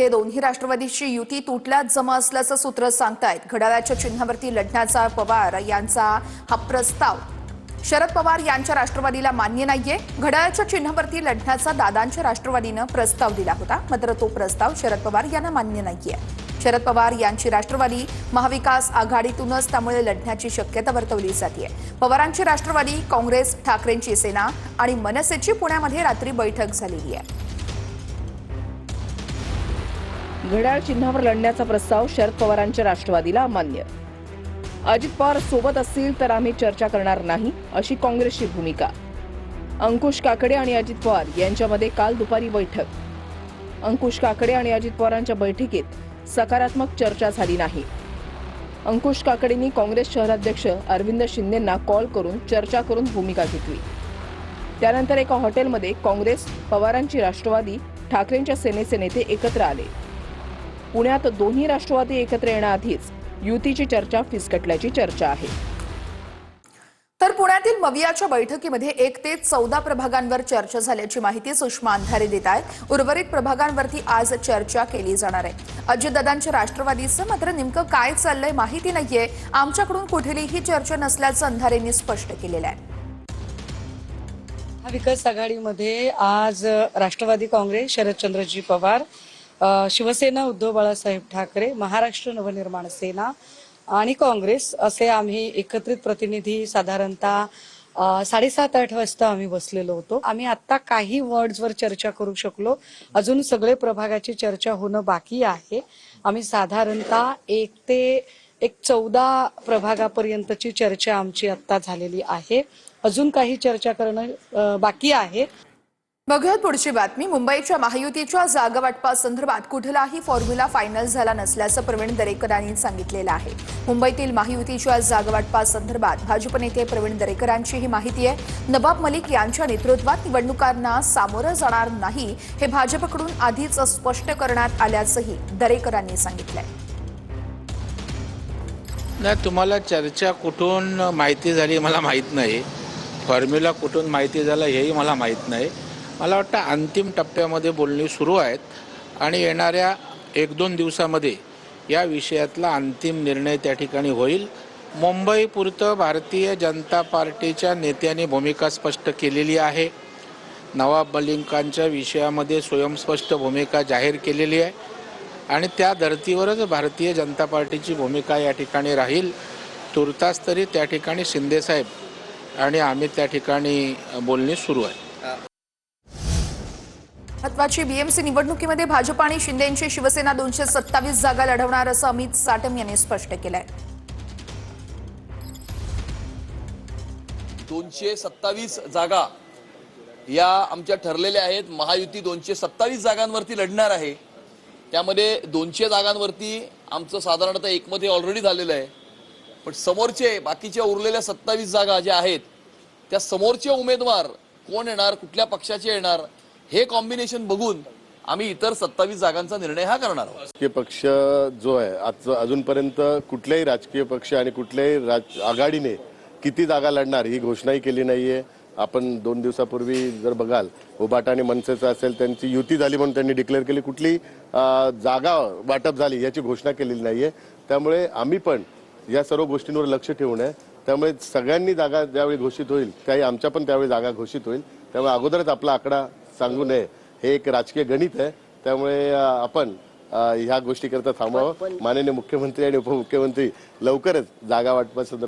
हे दोन्ही राष्ट्रवादीची युती तुटल्यात जमा असल्याचं सूत्र सांगतायत। घड्याळाच्या चिन्हावरती लढण्याचा पवार यांचा हा प्रस्ताव शरद पवार यांच्या राष्ट्रवादीला मान्य नाहीये। घड्याळाच्या चिन्हावरती लढण्याचा दादांच्या राष्ट्रवादीनं प्रस्ताव दिला होता, मात्र तो प्रस्ताव शरद पवार यांना मान्य नाहीये। शरद पवार यांची राष्ट्रवादी महाविकास आघाडीतूनच त्यामुळे लढण्याची शक्यता वर्तवली जाते। पवारांची राष्ट्रवादी, काँग्रेस, ठाकरेंची सेना आणि मनसेची पुण्यामध्ये रात्री बैठक झालेली आहे। घड्याळ चिन्हावर लढण्याचा प्रस्ताव शरद पवारांच्या राष्ट्रवादीला मान्य। अजित पवार सोबत असतील तर आम्ही चर्चा करणार नाही, अशी काँग्रेसची भूमिका। अंकुश काकडे आणि अजित पवार यांच्यामध्ये काल दुपारी बैठक। अंकुश काकडे आणि अजित पवारांच्या बैठकीत सकारात्मक चर्चा झाली नाही। अंकुश काकडेंनी काँग्रेस शहराध्यक्ष अरविंद शिंदेंना कॉल करून चर्चा करून भूमिका घेतली। त्यानंतर एका हॉटेलमध्ये काँग्रेस, पवारांची राष्ट्रवादी, ठाकरेंच्या सेनेचे नेते एकत्र आले। पुण्यात दोन्ही राष्ट्रवादी एकत्र येण्याआधीच युतीची चर्चा फिसकटल्याची चर्चा आहे। तर पुण्यातील मवियाच्या बैठकीमध्ये 1 ते 14 प्रभागांवर चर्चा झाल्याची माहिती सुषमा अंधारे देत आहेत। उर्वरित प्रभागांवरती आज चर्चा केली जाणार आहे। अजितदादांच्या राष्ट्रवादीचं मात्र नेमकं काय चाललंय माहिती नाहीये। आमच्याकडून कुठलीही चर्चा नसल्याचं अंधारेंनी स्पष्ट केलेलं आहे। महाविकास आघाडीमध्ये आज राष्ट्रवादी काँग्रेस, शरदचंद्रजी पवार, शिवसेना उद्धव बाळासाहेब ठाकरे, महाराष्ट्र नवनिर्माण सेना आणि काँग्रेस असे आम्ही एकत्रित प्रतिनिधी साधारणतः 7:30-8 वाजता आम्ही बसलेलो होतो। आम्ही आता काही वर्ड्सवर चर्चा करू शकलो, अजून सगळे प्रभागाची चर्चा होणं बाकी आहे। आम्ही साधारणतः 1 ते 14 प्रभागापर्यंतची चर्चा आमची आता झालेली आहे। अजून काही चर्चा करणं बाकी आहे। बघूयात पुढची बातमी। मुंबईच्या महायुतीच्या जागा वाटपासंदर्भात कुठलाही फॉर्म्युला फायनल झाला नसल्याचं प्रवीण दरेकर यांनी सांगितलेलं आहे। मुंबईतील महायुतीच्या जागा वाटपासंदर्भात भाजप नेते प्रवीण दरेकरांची ही माहिती आहे। नवाब मलिक यांच्या नेतृत्वात निवडणुकांना सामोरं जाणार नाही, हे भाजपकडून आधीच स्पष्ट करण्यात आल्याचंही दरेकरांनी सांगितलंय। नाही, तुम्हाला चर्चा कुठून माहिती झाली मला माहीत नाही, फॉर्म्युला कुठून माहिती झाला हेही मला माहीत नाही। मला वाटतं अंतिम टप्प्यामध्ये बोलणी सुरू आहेत आणि येणाऱ्या 1-2 दिवसामध्ये या विषयातला अंतिम निर्णय त्या ठिकाणी होईल। मुंबईपुरतं भारतीय जनता पार्टीच्या नेत्यांनी भूमिका स्पष्ट केलेली आहे। नवाब मलिकांच्या विषयामध्ये स्वयंस्पष्ट भूमिका जाहीर केलेली आहे आणि त्या धर्तीवरच भारतीय जनता पार्टीची भूमिका या ठिकाणी राहील। तुर्तास तरी त्या ठिकाणी शिंदेसाहेब आणि आम्ही त्या ठिकाणी बोलणी सुरू आहे। महत्वाची बीएमसी निवडणुकीमध्ये भाजप आणि शिंदेची शिवसेना 227 जागा लढवणार असं अमित साटम यांनी स्पष्ट केलंय। 227 जागा या आमच्या ठरलेल्या आहेत। महायुती 227 जागांवरती लढणार आहे। त्यामध्ये 200 जागांवरती आमचं साधारणतः एकमत हे ऑलरेडी झालेलं आहे, पण समोरचे बाकीच्या उरलेल्या 27 जागा ज्या आहेत त्या समोरचे उमेदवार कोण येणार, कुठल्या पक्षाचे येणार, हे कॉम्बिनेशन बघून आम्ही इतर 27 जागांचा निर्णय हा करणार आहोत। राजकीय पक्ष जो आहे अजूनपर्यंत कुठल्याही राजकीय पक्ष आणि कुठल्याही आघाडीने किती जागा लढणार ही घोषणाही केली नाहीये। आपण 2 दिवसापूर्वी जर बघाल, उबाटा आणि मनसेचं असेल त्यांची युती झाली म्हणून त्यांनी डिक्लेअर केली, कुठली जागा वाटप झाली याची घोषणा केलेली नाहीये। त्यामुळे आम्ही पण या सर्व गोष्टींवर लक्ष ठेवून आहे। त्यामुळे सगळ्यांनी जागा ज्यावेळी घोषित होईल काही आमच्या पण त्यावेळी जागा घोषित होईल। त्यामुळे अगोदरच आपला आकडा सांगू नये हे एक राजकीय गणित आहे। त्यामुळे आपण ह्या गोष्टी करता थांबावं। माननीय मुख्यमंत्री आणि उपमुख्यमंत्री लवकरच जागा वाटपाचं